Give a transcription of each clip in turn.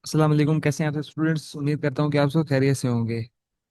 अस्सलाम वालेकुम। कैसे हैं आप स्टूडेंट्स? उम्मीद करता हूँ कि आप सब खैरियत से होंगे।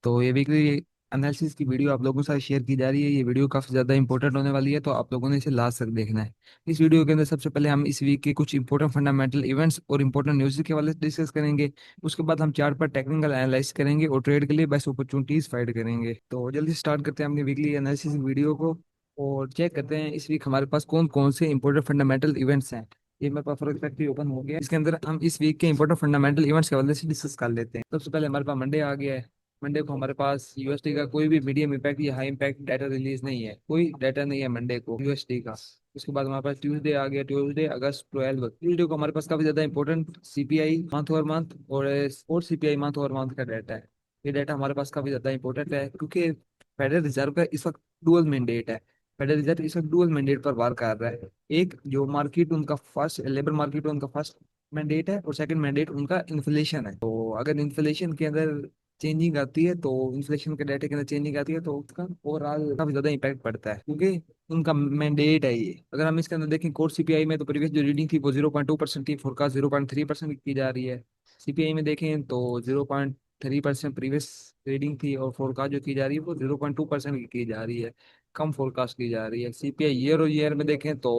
तो ये वीकली एनालिसिस की वीडियो आप लोगों के साथ शेयर की जा रही है। ये वीडियो काफ़ी ज़्यादा इंपॉर्टेंट होने वाली है, तो आप लोगों ने इसे लास्ट तक देखना है। इस वीडियो के अंदर सबसे पहले हम इस वीक के कुछ इंपॉर्टेंट फंडामेंटल इवेंट्स और इंपॉर्टेंट न्यूज़ के हवाले से डिस्कस करेंगे। उसके बाद हम चार्ट पर टेक्निकल एनालाइज करेंगे और ट्रेड के लिए बेस्ट अपॉर्चुनिटीज फाइंड करेंगे। तो जल्दी स्टार्ट करते हैं अपनी वीकली एनालिसिस वीडियो को और चेक करते हैं इस वीक हमारे पास कौन कौन से इंपॉर्टेंट फंडामेंटल इवेंट्स हैं। ये मेरे पास परफेक्टली ओपन हो गया है। इसके अंदर हम इस वीक के इंपॉर्टेंट फंडामेंटल इवेंट्स के हवाले से डिस्कस कर लेते हैं। सबसे पहले हमारे पास मंडे आ गया है। मंडे को हमारे पास यूएसडी का कोई भी मीडियम इम्पैक्ट या हाई इम्पैक्ट डाटा रिलीज नहीं है। कोई डाटा नहीं है मंडे को यूएसडी का। उसके बाद हमारे पास ट्यूसडे आ गया। ट्यूसडे अगस्त 12। ट्यूसडे को हमारे पास काफी ज्यादा important CPI month over month और सीपीआई मंथ ओवर मंथ का डाटा है। ये डाटा हमारे पास काफी ज्यादा इंपॉर्टेंट है क्योंकि फेडरल रिजर्व का इस वक्त डुअल मैंडेट है। फेडरल रिजर्व इस वक्त डुअल मैंडेट पर वार कर रहा है। एक जो मार्केट उनका फर्स्ट लेबर मार्केट उनका फर्स्ट मैंडेट है और सेकंड मैंडेट उनका इन्फ्लेशन है। तो अगर इन्फ्लेशन के अंदर चेंजिंग आती है, तो इन्फ्लेशन के डाटा के अंदर चेंजिंग आती है, तो उसका ओवरऑल काफी ज्यादा इम्पैक्ट पड़ता है क्योंकि उनका मैंडेट है ये। अगर हम इसके अंदर देखें कोर सीपीआई में, तो प्रीवियस जो रीडिंग थी वो 0.2% थी, फोरकास्ट 0.3% की जा रही है। सीपीआई में देखें तो 0.3% प्रीवियस रीडिंग थी और फोरकास्ट जो की जा रही है वो 0.2% की जा रही है। कम फोरकास्ट की जा रही है। सीपीआई ईयर और ईयर में देखें तो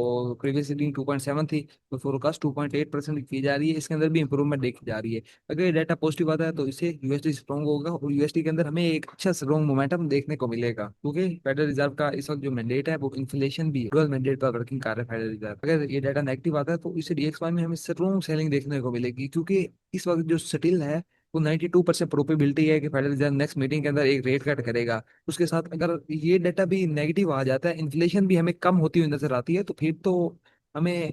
प्रीवियस रीडिंग 2.7 थी, तो फोरकास्ट 2.8% की जा रही है। इसके अंदर भी इंप्रूवमेंट देखी जा रही है। अगर ये डाटा पॉजिटिव आता है तो इससे यूएसडी स्ट्रॉन्ग होगा और यूएसडी के अंदर हमें एक अच्छा स्ट्रॉन्ग मोमेंटम देखने को मिलेगा क्योंकि फेडरल रिजर्व का इस वक्त जो मैंडेट है वो इन्फ्लेशन भी डुअल मैंडेट पर वर्किंग कर रहा है फेडरल रिजर्व। अगर ये डाटा नेगेटिव आता है तो इसे डीएक्सवाई में हमें स्ट्रॉन्ग सेलिंग देखने को मिलेगी क्योंकि इस वक्त जो स्टिल है वो 92% प्रोबेबिलिटी है कि फेडरल रिजर्व नेक्स्ट मीटिंग के अंदर एक रेट कट करेगा। उसके साथ अगर ये डाटा भी नेगेटिव आ जाता है, इन्फ्लेशन भी हमें कम होती हुई नजर आती है, तो फिर तो हमें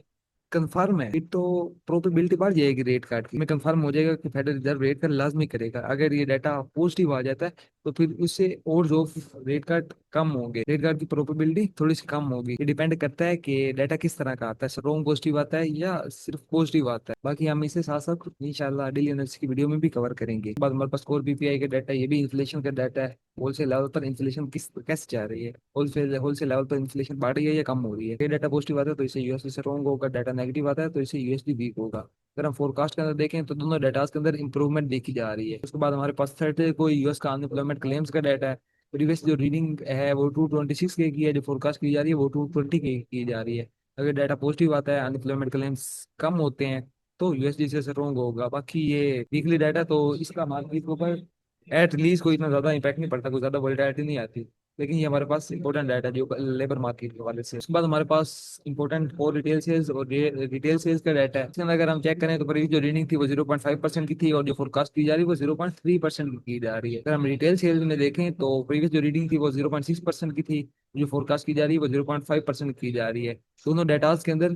कंफर्म है, फिर तो प्रोबेबिलिटी बढ़ जाएगी रेट कार्ड की। हमें कंफर्म हो जाएगा कि फेडरल रिजर्व रेट कार्ड लाजमी करेगा। अगर ये डाटा पॉजिटिव आ जाता है तो फिर उससे और जो रेट कार्ड कम होंगे, रेट कार्ड की प्रोबेबिलिटी थोड़ी सी कम होगी। ये डिपेंड करता है कि डाटा किस तरह का आता है, स्ट्रॉन्ग पॉजिटिव आता है या सिर्फ पॉजिटिव आता है। बाकी हम इसे साथ साथ इंशाल्लाह डेली एनालिसिस की वीडियो में भी कवर करेंगे। बाद हमारे पास कोर बीपीआई का डाटा, ये भी इन्फ्लेशन का डाटा है। होलसेल लेवल पर इन्फ्लेशन किस कैसे जा रही है, होलसेल होलसेल लेवल पर इन्फ्लेशन बढ़ रही है या कम हो रही है। ये डाटा पॉजिटिव आता है तो इसे यूएसडी स्ट्रॉन्ग होगा, डाटा नेगेटिव आता है तो इसे यूएसडी वीक होगा। अगर हम फोरकास्ट के अंदर देखें तो दोनों डाटाज के अंदर इंप्रूवमेंट देखी जा रही है। उसके बाद हमारे पास थर्ड को यूएस का अनएम्प्लॉयमेंट क्लेम्स का डाटा है। प्रीवियस जो रीडिंग है वो 226 के की है, जो फोरकास्ट की जा रही है वो 220 की जा रही है। अगर डाटा पॉजिटिव आता है, अनएम्प्लॉयमेंट क्लेम्स कम होते हैं, तो यूएसडी से स्ट्रॉन्ग होगा। बाकी ये वीकली डाटा तो इसका मार्केट के ऊपर एट रिलीज कोई इतना ज्यादा इम्पैक्ट नहीं पड़ता, कोई ज्यादा वोलेटिलिटी नहीं आती। लेकिन ये हमारे पास इंपॉर्टेंट डाटा है जो लेबर मार्केट के हवाले से। उसके बाद हमारे पास इंपॉर्टेंट और रिटेल सेल्स और रिटेल सेल्स का डाटा है। इसके अंदर अगर हम चेक करें तो प्रीवियस जो रीडिंग थी वो 0.5% की थी और जो फोरकास्ट की जा रही है वो 0.3% की जा रही है। अगर हम रिटेल सेल्स में देखें तो प्रीवियस जो रीडिंग थी वो 0.6% की थी, जो फोरकास्ट की जा रही है वो 0.5% की जा रही है। दोनों डाटाज के अंदर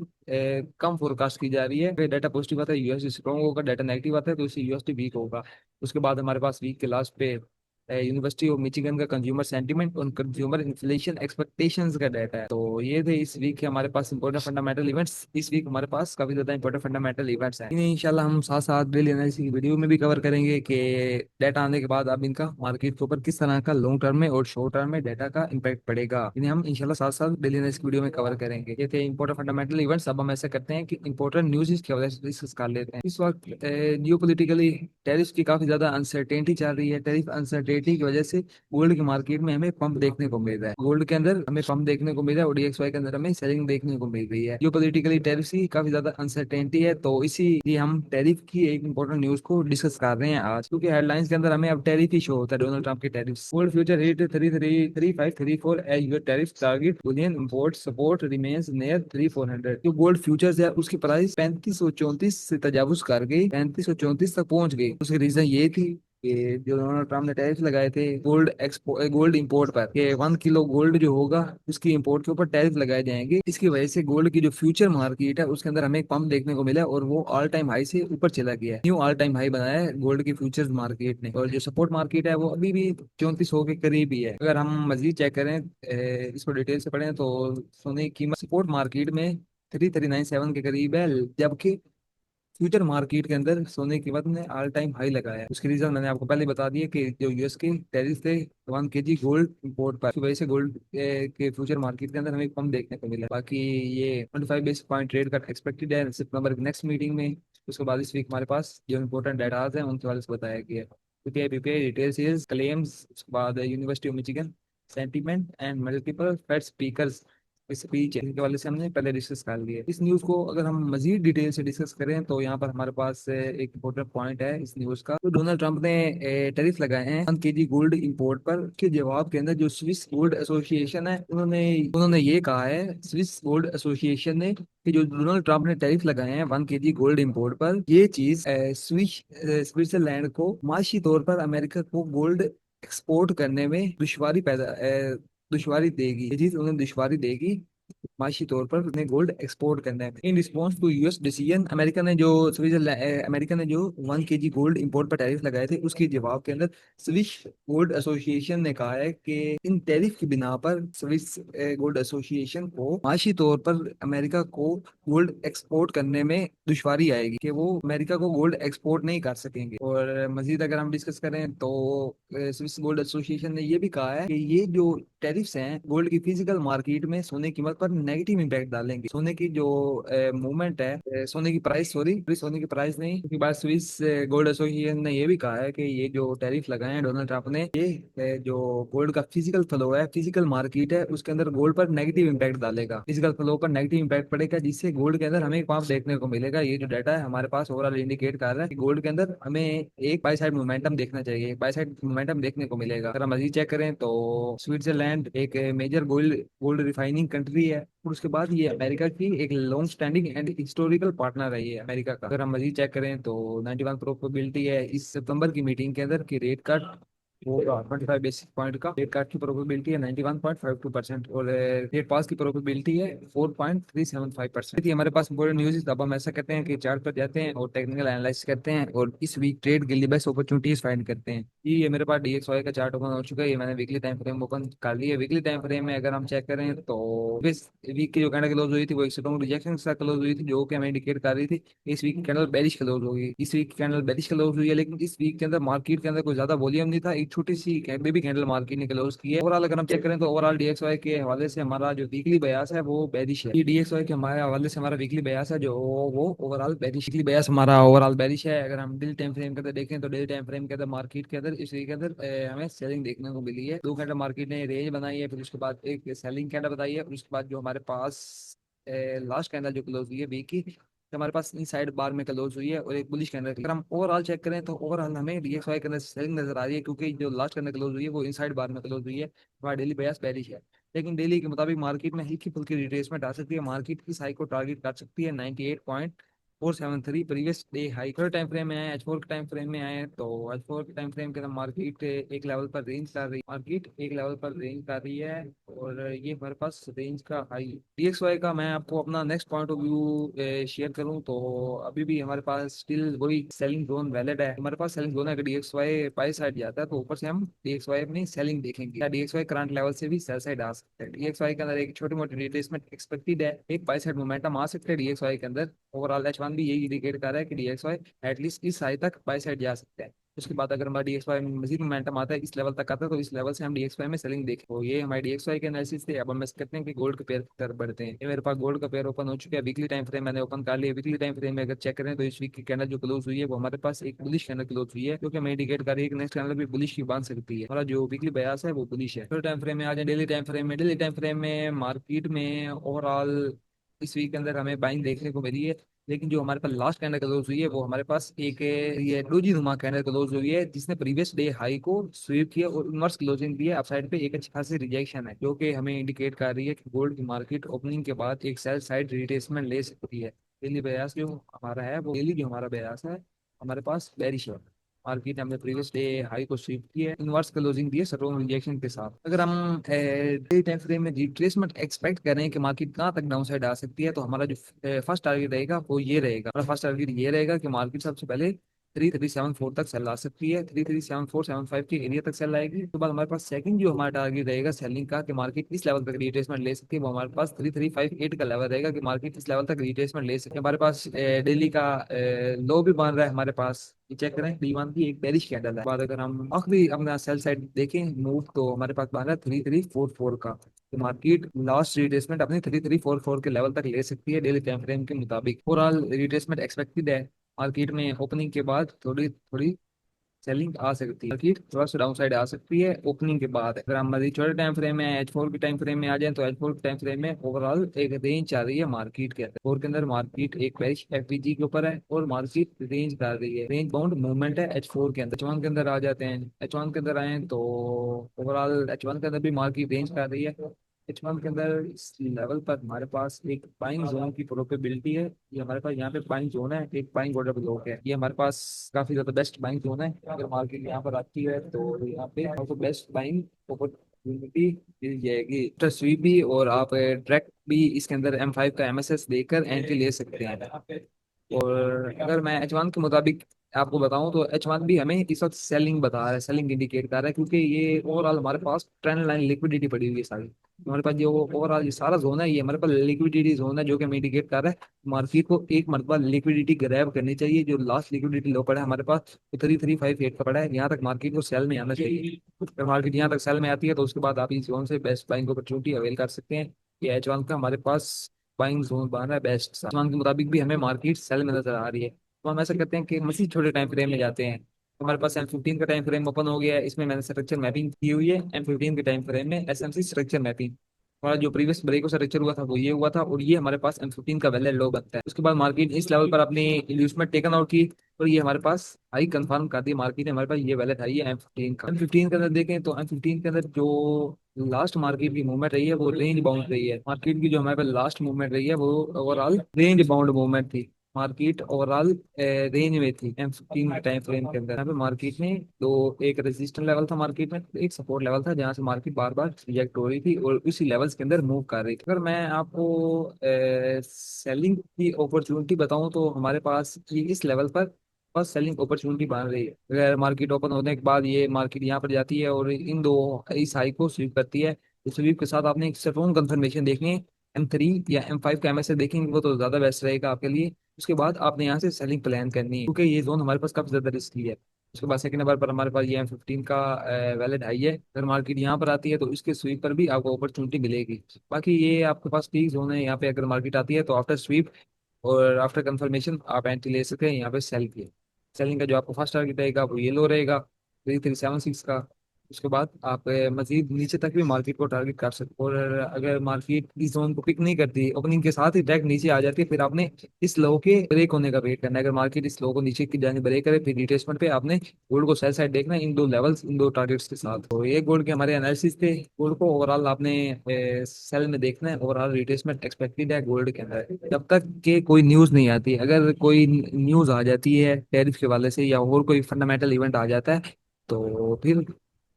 कम फोरकास्ट की जा रही है। अगर डाटा पॉजिटिव आता है यूएसडी स्ट्रॉन्ग होगा, डाटा नेगेटिव आता है तो इससे यूएसडी वीक होगा। उसके बाद हमारे पास वीक के लास्ट पे यूनिवर्सिटी ऑफ मिचिगन का कंज्यूमर सेंटीमेंट और कंज्यूमर इन्फ्लेशन एक्सपेक्टेशंस का डाटा है। तो ये थे इस वीक के हमारे पास इंपॉर्टेंट फंडामेंटल इवेंट्स। इस वीक हमारे पास काफी ज्यादा इंपॉर्टेंट फंडामेंटल इवेंट्स हैं। इन्हें इंशाल्लाह हम साथ साथ डेली एनालिसिस की वीडियो में भी कवर करेंगे कि डाटा आने के बाद अब इनका मार्केट के ऊपर किस तरह का लॉन्ग टर्म में और शॉर्ट टर्म में डाटा का इंपैक्ट पड़ेगा। इन्हें हम इंशाल्लाह साथ साथ डेली एनालिसिस वीडियो में कवर करेंगे। ये थे इंपॉर्टेंट फंडामेंटल इवेंट्स। अब हम ऐसा करते हैं कि इंपॉर्टेंट न्यूज की वजह से डिस्कस कर लेते हैं। इस वक्त जियो पोलिटिकली टैरिफ की काफी ज्यादा अनसर्टेनिटी चल रही है। टैरिफ अनसर्टेनिटी की वजह से गोल्ड की मार्केट में हमें पंप देखने को मिल रहा है। गोल्ड के अंदर हमें पंप देखने को मिल रहा है और डीएक्सवाई के अंदर हमें सेलिंग देखने को मिल रही है। जो पॉलिटिकली टैरिफ की काफी ज्यादा अनसर्टेनिटी है, तो इसीलिए हम टैरिफ की एक इंपॉर्टेंट न्यूज को डिस्कस कर रहे हैं आज, क्योंकि हेडलाइंस के अंदर हमें अब टैरिफ ही शो होता है, डोनाल्ड ट्रंप के tariff. Gold future rate 3534 as your tariff target bullion import support remains near 3400। जो गोल्ड फ्यूचर्स है उसकी प्राइस 3534 से तजावुज कर गई, 3534 तक पहुंच गई। उसकी रीजन ये थी कि जो डोनाल्ड ट्रम्प ने टैरिफ लगाए थे गोल्ड इंपोर्ट पर, कि 1 किलो गोल्ड जो होगा उसकी इंपोर्ट के ऊपर टैरिफ लगाए जाएंगे। इसकी वजह से गोल्ड की जो फ्यूचर मार्केट है उसके अंदर हमें एक पंप देखने को मिला है और वो ऑल टाइम हाई से ऊपर चला गया है। न्यू ऑल टाइम हाई बनाया है गोल्ड की फ्यूचर्स मार्केट ने। और जो सपोर्ट मार्केट है वो अभी भी 3400 के करीब ही है। अगर हम मजीद चेक करें, इसको डिटेल से पढ़ें, तो सोने की कीमत सपोर्ट मार्केट में 3397 के करीब है, जबकि फ्यूचर मार्केट के अंदर सोने की कीमत ने ऑल टाइम हाई लगाया है। उसकी रीजन मैंने आपको पहले बता दिया कि जो यूएस के टैरिफ थे 1 केजी गोल्ड इंपोर्ट पर, की वजह से गोल्ड के फ्यूचर मार्केट के अंदर हमें कम देखने को मिला। बाकी ये 25 बेसिस पॉइंट ट्रेड का एक्सपेक्टेड है सितंबर की नेक्स्ट मीटिंग में। उसके बाद इस वीक हमारे पास जो इंपॉर्टेंट डाटा हैं उनके बारे में बताया गया है। UPI PPI retail sales claims, उसके बाद University of Michigan sentiment and multiple Fed speakers speech के वाले से हमने पहले डिस्कस कर लिए। इस न्यूज़ को अगर हम मजीद डिटेल से डिस्कस करें तो यहाँ पर हमारे पास एक इम्पोर्टेंट पॉइंट है इस न्यूज़ का। तो डोनाल्ड ट्रंप ने टैरिफ लगाए हैं 1 केजी गोल्ड इंपोर्ट पर, के जवाब के अंदर जो स्विस गोल्ड एसोसिएशन है उन्होंने उन्होंने ये कहा है, स्विस गोल्ड एसोसिएशन ने, कि जो डोनाल्ड ट्रंप ने टैरिफ लगाए हैं 1 केजी गोल्ड इंपोर्ट पर, ये चीज स्विट्जरलैंड को माशी तौर पर अमेरिका को गोल्ड एक्सपोर्ट करने में दुश्वारी देगी। ये चीज उन्हें दुश्वारी देगी माशी तौर पर उन्हें गोल्ड एक्सपोर्ट करने में। In response to US decision, America ने जो 1 केजी गोल्ड इंपोर्ट पर टैरिफ लगाए थे उसके जवाब के अंदर स्विस गोल्ड एसोसिएशन ने कहा है कि इन टैरिफ की बिना पर स्विस गोल्ड एसोसिएशन को माशी तौर पर अमेरिका को गोल्ड एक्सपोर्ट करने में दुश्वारी आएगी, कि वो अमेरिका को गोल्ड एक्सपोर्ट नहीं कर सकेंगे। और मजीद अगर हम डिस्कस करें तो स्विस गोल्ड एसोसिएशन ने ये भी कहा है कि ये जो टैरिफ्स हैं गोल्ड की फिजिकल मार्केट में सोने की कीमत पर नेगेटिव इम्पैक्ट डालेंगे। सोने की जो मूवमेंट है, सोने की प्राइस, सॉरी सोने की प्राइस नहीं, क्योंकि बाद स्विस गोल्ड एसोसिएशन ने ये भी कहा है कि ये जो टैरिफ लगाए हैं डोनाल्ड ट्रंप ने, ये जो गोल्ड का फिजिकल फ्लो है, फिजिकल मार्केट है, उसके अंदर गोल्ड पर नेगेटिव इम्पैक्ट डालेगा। फिजिकल फ्लो पर नेगेटिव इम्पैक्ट पड़ेगा जिससे गोल्ड के अंदर हमें एक पंप देखने को मिलेगा। ये जो डाटा है हमारे पास ओवरऑल इंडिकेट कर रहा है कि गोल्ड के अंदर हमें एक बाई साइड मोमेंटम देखना चाहिए, एक बाई साइड मोमेंटम देखने को मिलेगा। अगर हम मजीद चेक करें तो स्विट्जरलैंड एक major gold gold refining country है, और उसके बाद ये अमेरिका की एक long standing and historical partner है ये अमेरिका का। अगर हम मजीद चेक करें तो 91 प्रोबेबिलिटी है इस सितंबर की मीटिंग के अंदर कि रेट कट वो 25 बेसिस पॉइंट का रेट कट की प्रोबेबिलिटी है 91.52%, और रेट पास की प्रोबेबिलिटी है 4.375%। हमारे पास इंपॉर्टेंट न्यूज़। अब हम ऐसा करते हैं कि चार्ट पर जाते हैं और टेक्निकल एनालिसिस करते हैं और इस वीक ट्रेड के लिए बेस्ट अपॉर्चुनिटीज फाइंड करते हैं। ये मेरे पास DXY का चार्ट ओपन हो चुका है, ये मैंने वीकली टाइम फ्रेम ओपन कर लिया है। वीकली टाइम फ्रेम में अगर हम चेक करें तो इस वीक की जो कैंडल क्लोज हुई थी वो एक स्ट्रॉन्ग रिजेक्शन के साथ क्लोज हुई थी, जो कि हमें इंडिकेट कर रही थी इस वीक कैंडल बेरिश क्लोज होगी। इस वीक कैंडल बेरिश क्लोज हुई है, लेकिन इस वीक के अंदर मार्केट के अंदर कोई ज्यादा वॉल्यूम नहीं था, एक छोटी सी बेबी कैंडल मार्केट ने क्लोज की है। ओवरऑल अगर हम चेक करें तो ओवरऑल DXY के हवाले से हमारा जो वीकली बयास है वो बेरिश है। ये DXY के हमारे हवाले से हमारा वीकली बयास है जो वो ओवरऑल बेरिश, वीकली बयास हमारा ओवरऑल बेरिश है। अगर हम डेली टाइम फ्रेम के अंदर देखें तो डेली टाइम फ्रेम के अंदर मार्केट के अंदर इस वीक के अंदर हमें सेलिंग देखने को मिली है। 2 घंटा मार्केट ने रेंज बनाई है, फिर उसके बाद एक सेलिंग कैंडल बताई है, फिर उसके बाद जो हमारे पास लास्ट कैंडल जो क्लोज हुई है वीक की, तो हमारे पास इन साइड बार में क्लोज हुई है और एक बुलिश कैंडल। अगर हम ओवरऑल चेक करें तो ओवरऑल हमें DXY के अंदर सेलिंग नजर आ रही है, क्योंकि जो लास्ट कैंडल क्लोज हुई है वो इन साइड बार में क्लोज हुई है। हमारा डेली बयास बेरिश है, लेकिन डेली के मुताबिक मार्केट में हल्की फुल्की रिट्रेसमेंट आ सकती है। मार्केट की हाई को टारगेट कर सकती है 98.473 प्रीवियस डे हाई। थोड़े टाइम फ्रेम में आए, H4 के टाइम फ्रेम में आए तो H4 के टाइम फ्रेम के अंदर मार्केट एक लेवल पर रेंज कर रही मार्केट एक लेवल पर रेंज कर रही है, और ये हमारे पास रेंज का हाई। DXY का मैं आपको अपना next point of view share करूं तो अभी भी हमारे पास स्टिल वही सेलिंग जोन वैलिड है। हमारे पास सेलिंग जोन है, अगर DXY बाई साइड जाता है तो ऊपर से हम DXY अपनी सेलिंग देखेंगे, या DXY करंट लेवल से भी सेल साइड आ सकता है। DXY के अंदर एक छोटी मोटी रिट्रेसमेंट एक्सपेक्टेड है, एक बाई साइड मोमेंटम आ सकता है DXY के अंदर। ओवरऑल H1 भी यही इंडिकेट कर रहा है कि DXY एटलीस्ट इस हाई तक बाई साइड जा सकता है। उसके बाद अगर हमारा DXY में मजीद मोमेंटम आता है, इस लेवल तक आता है, तो इस लेवल से हम DXY में सेलिंग देखें। तो ये हमारे DXY के एनालिसिस थे। अब हम ऐसे करते हैं कि गोल्ड के पेयर की तरफ बढ़ते हैं। ये मेरे पास गोल्ड का पेयर ओपन हो चुका है, वीकली टाइम फ्रेम मैंने ओपन कर लिया। वीकली टाइम फ्रेम में अगर चेक करें तो इस वीक की कैंडल जो क्लोज हुई है वो हमारे पास एक बुलिश कैंडल क्लोज हुई है, क्योंकि हमें इंडिकेट कर रही है कि नेक्स्ट कैंडल भी बुलिश की बन सकती है। हमारा जो वीकली बयास है वो बुलिश है। टाइम फ्रेम में आ जाए डेली टाइम फ्रेम में। डेली टाइम फ्रेम में मार्केट में ओवरऑल इस वीक के अंदर हमें बाइंग देखने को मिली है, लेकिन जो हमारे पास लास्ट कैंडल क्लोज हुई है वो हमारे पास एक ये डोजी नुमा कैंडल क्लोज हुई है, जिसने प्रीवियस डे हाई को स्वीप किया और इनवर्स क्लोजिंग दी है। अपसाइड पे एक अच्छी खासी रिजेक्शन है, जो कि हमें इंडिकेट कर रही है कि गोल्ड की मार्केट ओपनिंग के बाद एक सेल साइड रिट्रेसमेंट ले सकती है। डेली बयास जो हमारा है वो डेली जो हमारा बयास है हमारे पास बेरिश है। मार्केट हमने प्रीवियस डे हाई को स्वीप किया है, इनवर्स क्लोजिंग दी है स्ट्रॉन्ग रिजेक्शन के साथ। अगर हम डे टाइम फ्रेम में रिट्रेसमेंट एक्सपेक्ट करें कि मार्केट कहाँ तक डाउन साइड आ सकती है, तो हमारा जो फर्स्ट टारगेट रहेगा वो ये रहेगा। हमारा फर्स्ट टारगेट ये रहेगा कि मार्केट सबसे पहले 3374 तक सेल आ सकती है, 337475 के एरिया तक सेल आएगी। उसके बाद हमारे पास सेकंड जो हमारा टारगेट रहेगा सेलिंग का, कि मार्केट इस लेवल तक रिट्रेसमेंट ले सकती है, वो हमारे पास 3358 का लेवल रहेगा, कि मार्केट इस लेवल तक रिट्रेसमेंट ले सकती है। हमारे पास डेली का लो भी बन रहा है हमारे पास, चेक करें D1 की एक बेरिश कैंडल है। बाद अगर हम आखिरी अपना सेल साइड देखें मूव, तो हमारे पास बन रहा है 3344 का, तो मार्केट लास्ट रिट्रेसमेंट अपनी 3344 के लेवल तक ले सकती है डेली टाइम फ्रेम के मुताबिक। ओवरऑल रिट्रेसमेंट एक्सपेक्टेड है मार्केट में ओपनिंग के बाद थोड़ी थोड़ी सेलिंग आ सकती है, मार्केट थोड़ा सा डाउन साइड आ सकती है ओपनिंग के बाद। अगर हम मजीद छोटे टाइम फ्रेम में H4 के टाइम फ्रेम में आ जाए तो H4 के टाइम फ्रेम में ओवरऑल एक रेंज आ रही है मार्केट के अंदर। फोर के अंदर मार्केट एक बेरिश FVG के ऊपर है और मार्केट रेंज कर रही है, रेंज बाउंड मूवमेंट है H4 के अंदर। H1 के अंदर आ जाते हैं, H1 के अंदर आए तो ओवरऑल H1 के अंदर भी मार्केट रेंज कर रही है। H1 के अंदर इस लेवल पर हमारे पास एक बाइंग जोन की प्रोबेबिलिटी है। ये हमारे पास यहाँ पे बाइंग जोन है, एक बाइंग ऑर्डर ब्लॉक है, ये हमारे पास काफी ज्यादा बेस्ट बाइंग जोन है। अगर मार्केट यहाँ पर आती है तो यहाँ पे आपको बेस्ट बाइंग अपॉर्चुनिटी मिल जाएगी। तो स्वीप भी और आप ट्रैक भी इसके अंदर M5 का MSS देकर एंट्री ले सकते हैं। और अगर मैं H1 के मुताबिक आपको बताऊं तो H1 भी हमें इस वक्त सेलिंग बता रहा है, सेलिंग इंडिकेट कर रहा है, क्योंकि ये ओवरऑल हमारे पास ट्रेंड लाइन लिक्विडिटी पड़ी हुई है सारी। हमारे पास जो ओवरऑल ये सारा जोन है ये हमारे पास लिक्विडिटी जोन है, जो कि हमें इंडिकेट कर रहा है मार्केट को एक मरतबा लिक्विडिटी ग्रैब करनी चाहिए। जो लास्ट लिक्विडिटी लो पड़ा है हमारे पास 3358 का पड़ा है, यहाँ तक मार्केट को सेल में आना चाहिए। अगर मार्केट यहाँ तक सेल में आती है तो उसके बाद आप इस जोन से बेस्ट बाइंग अपॉर्चुनिटी अवेल कर सकते हैं। ये H1 का हमारे पास बाइंग जोन बन रहा है बेस्ट सा। H1 के मुताबिक भी हमें मार्केट सेल में नजर आ रही है। तो हम ऐसा करते हैं कि मसीह छोटे टाइम फ्रेम में जाते हैं। हमारे पास M15 का टाइम फ्रेम ओपन हो गया है, इसमें मैंने स्ट्रक्चर मैपिंग की हुई है। M15 के टाइम फ्रेम में SMC स्ट्रक्चर मैपिंग, हमारा जो प्रीवियस ब्रेक स्ट्रक्चर हुआ था वो ये हुआ था, और ये हमारे पास M15 का वैलिड लो बनता है। उसके बाद मार्केट इस लेवल पर अपनी इंड्यूसमेंट टेकन आउट की और ये हमारे पास हाई कंफर्म कर दी मार्केट ने, हमारे पास ये वैलिड हाई है M15 का। M15 के अंदर देखें तो M15 के अंदर जो लास्ट मार्केट की मूवमेंट रही है वो रेंज बाउंड रही है। मार्केट की जो हमारे पास लास्ट मूवमेंट रही है वो ओवरऑल रेंज बाउंड मूवमेंट थी। मार्केट ओवरऑल रेंज में थी M15 के टाइम फ्रेम के अंदर। यहाँ पे मार्केट में दो, एक रेजिस्टेंस लेवल था मार्केट में, एक सपोर्ट लेवल था, जहाँ से मार्केट बार बार रिजेक्ट हो रही थी और उसी लेवल्स के अंदर मूव कर रही थी। अगर मैं आपको सेलिंग की अपॉर्चुनिटी बताऊं तो हमारे पास ये इस लेवल पर फर्स्ट सेलिंग अपॉर्चुनिटी बन रही है। अगर मार्केट ओपन होने के बाद ये मार्केट यहाँ पर जाती है और इन दो इस हाई को स्वीप करती है, तो स्वीप के साथ आपने एक स्ट्रॉन्ग कंफर्मेशन देखनी है। M3 या M5 का MSA देखेंगे वो तो ज्यादा बेस्ट रहेगा आपके लिए। उसके बाद आपने यहाँ से सेलिंग प्लान करनी है, क्योंकि ये जोन हमारे पास काफी ज्यादा रिस्की है। उसके बाद सेकंड नंबर पर हमारे पास ये M15 का वैलिड हाई है। अगर मार्केट यहाँ पर आती है तो इसके स्वीप पर भी आपको अपॉर्चुनिटी मिलेगी। बाकी ये आपके पास पीक जोन है, यहाँ पे अगर मार्केट आती है तो आफ्टर स्वीप और आफ्टर कंफर्मेशन आप एंट्री ले सकते हैं यहाँ पे सेल की। सेलिंग का जो आपको फर्स्ट टारगेट रहेगा वो ये लो रहेगा 3376 का। उसके बाद आप मजीद नीचे तक भी मार्केट को टारगेट कर सकते हो, और अगर मार्केट इस जोन को पिक नहीं करती ओपनिंग के साथ ही डायरेक्ट नीचे आ जाती है, फिर आपने इस लो के ब्रेक होने का वेट करना है। अगर मार्केट इस लो को नीचे की जाने ब्रेक करे फिर रिट्रेसमेंट पे आपने गोल्ड को सेल साइड देखना है, इन दो लेवल्स इन दो टारगेट्स के साथ। तो ये गोल्ड के हमारे एनालिसिस थे। गोल्ड को ओवरऑल आपने सेल में देखना है, ओवरऑल रिट्रेसमेंट एक्सपेक्टेड है गोल्ड के अंदर जब तक के कोई न्यूज़ नहीं आती। अगर कोई न्यूज़ आ जाती है टैरिफ के वाले से या और कोई फंडामेंटल इवेंट आ जाता है तो फिर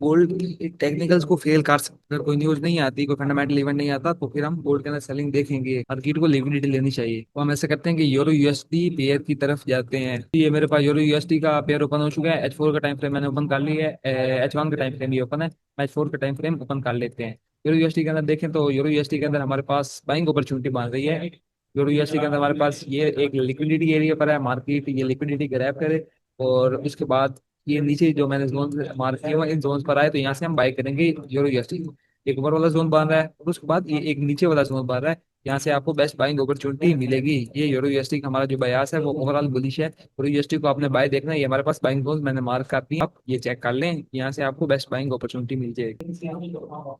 गोल्ड टेक्निकल्स को फेल कर सकते हैं। अगर कोई न्यूज़ नहीं आती, कोई फंडामेंटल इवेंट नहीं आता तो फिर हम गोल्ड के अंदर सेलिंग देखेंगे। मार्केट को लिक्विडिटी लेनी चाहिए, तो हम ऐसे करते हैं कि यूरो USD पेयर की तरफ जाते हैं। ये मेरे पास यूरो USD का पेयर ओपन हो चुका है। H4 का टाइम फ्रेम मैंने ओपन कर लिया है, H1 का टाइम फ्रेम भी ओपन है। मैं H4 का टाइम फ्रेम ओपन कर लेते हैं। यूरो USD के अंदर देखें तो यूरो USD के अंदर हमारे पास बाइंग अपॉर्चुनिटी बन रही है। यूरो USD के अंदर हमारे पास ये एक लिक्विडिटी एरिया पर है, मार्केट ये लिक्विडिटी ग्रैब करे और उसके बाद ये नीचे जो मैंने जोन मार्क किया हुआ इन जोन पर आए तो यहाँ से हम बाय करेंगे यूरो USD। एक ऊपर वाला जोन बन रहा है और उसके बाद ये एक नीचे वाला जोन बन रहा है, यहाँ से आपको बेस्ट बाइंग अपॉर्चुनिटी मिलेगी। ये यूरो USD का हमारा जो बयास है वो ओवरऑल बुलिश है। यूरो USD को आपने बाय देखना है, ये हमारे पास बाइंग जोन मैंने मार्क कर दी, आप ये चेक कर लें, यहाँ से आपको बेस्ट बाइंग अपॉर्चुनिटी मिल जाएगी।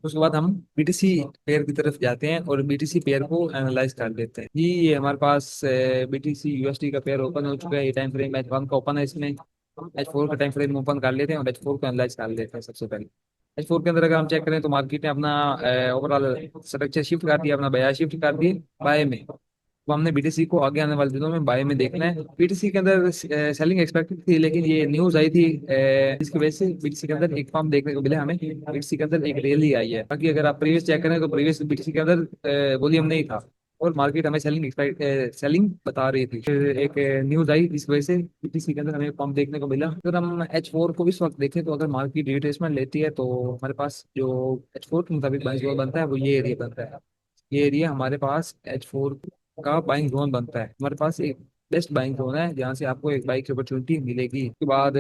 उसके बाद हम BTC पेयर की तरफ जाते हैं और BTC पेयर को एनालाइज कर लेते हैं। ये हमारे पास BTC USD का पेयर ओपन हो चुका है। ये टाइम फ्रेम H1 का ओपन है, इसमें H4 का टाइम फ्रेम ओपन कर लेते हैं और H4 को एनालाइज कर लेते हैं। सबसे पहले H4 के अंदर अगर हम चेक करें तो मार्केट ने अपना ओवरऑल स्ट्रक्चर शिफ्ट कर दिया, अपना बया शिफ्ट कर दिए बाय में। तो हमने BTC को आगे आने वाले दिनों में बाय में देखना है। BTC के अंदर सेलिंग एक्सपेक्टेड थी, लेकिन ये न्यूज आई थी इसकी वजह से BTC के अंदर एक फॉर्म देखने को मिला हमें। BTC के अंदर एक रैली आई है। बाकी अगर आप प्रीवियस चेक करें तो प्रीवियस BTC के अंदर वॉल्यूम नहीं था और मार्केट हमें सेलिंग बता रही थी। फिर एक न्यूज आई इस वजह से BTC के अंदर हमें पंप देखने को मिला। अगर हम H4 को इस वक्त देखें तो अगर मार्केट रिट्रेसमेंट लेती है तो हमारे पास जो H4 के मुताबिक बाइंग जोन बनता है वो ये एरिया बनता है। ये एरिया हमारे पास H4 का बाइंग जोन बनता है। हमारे पास एक बेस्ट बाइंग जोन है जहाँ से आपको एक बाइक की अपॉर्चुनिटी मिलेगी। उसके बाद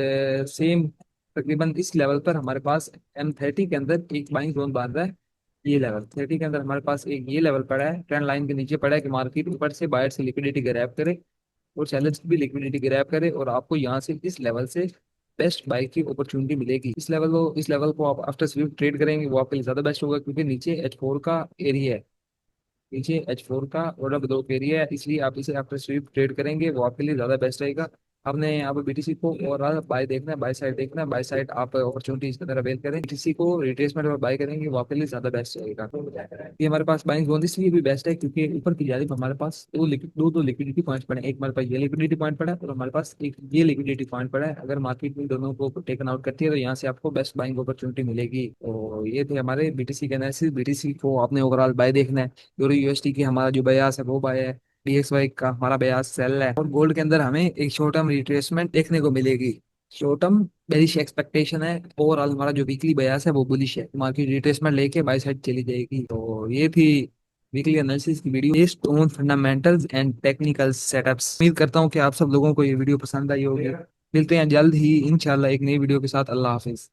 सेम तकरीबन इस लेवल पर हमारे पास M30 के अंदर एक बाइंग जोन बन रहा है। ये लेवल 30 के अंदर हमारे पास एक ये लेवल पड़ा है, ट्रेंड लाइन के नीचे पड़ा है कि मार्केट ऊपर से बाहर से लिक्विडिटी ग्रैब करे और चैलेंज की भी लिक्विडिटी ग्रैब करे और आपको यहाँ से इस लेवल से बेस्ट बाई की अपॉर्चुनिटी मिलेगी। इस लेवल को आप आफ्टर स्वीप ट्रेड करेंगे वो आपके लिए ज्यादा बेस्ट होगा, क्योंकि नीचे H4 का एरिया है, नीचे H4 का ऑर्डर ब्लॉक एरिया है, इसलिए आप इसे आफ्टर स्वीप ट्रेड करेंगे वो आपके लिए ज्यादा बेस्ट रहेगा। आपने यहाँ पे बीटीसी को ओवरऑल बाय देखना है, बाय साइड देखना है, बाय साइड आप अपॉर्चुनिटी इस तरह अवेल करें, बीटीसी को रिट्रेसमेंट में बाय करेंगे वो आपके लिए ज्यादा बेस्ट रहेगा। ये हमारे पास बाइंग जोन इसलिए भी बेस्ट है क्योंकि ऊपर की जारी में हमारे पास दो लिक्विडिटी पॉइंट्स पड़े हैं। एक हमारे पास ये लिक्विडिटी पॉइंट पड़ा है और हमारे पास एक ये लिक्विडिटी पॉइंट पड़ा है। अगर मार्केट में दोनों को टेकन आउट करती है तो यहाँ से आपको बेस्ट बाइंग अपॉर्चुनिटी मिलेगी। तो ये थे हमारे बीटीसी के एनालिसिस। बीटीसी को आपने ओवरऑल बाय देखना है। यूरो यूएसडी की हमारा जो बयास है वो बाय है, DXY का हमारा बयास सेल है, और गोल्ड के अंदर हमें एक शॉर्ट टर्म रिट्रेसमेंट देखने को मिलेगी। शॉर्ट टर्म बेरिश एक्सपेक्टेशन है, ओवरऑल हमारा जो वीकली बयास है वो बुलिश है, मार्केट रिट्रेसमेंट लेके बाय साइड चली जाएगी। तो ये थी वीकली एनालिसिस की video based on fundamentals and technical setups. उम्मीद करता हूँ कि आप सब लोगों को ये वीडियो पसंद आई होगी। मिलते हैं जल्द ही इंशाल्लाह एक नई वीडियो के साथ। अल्लाह हाफिज।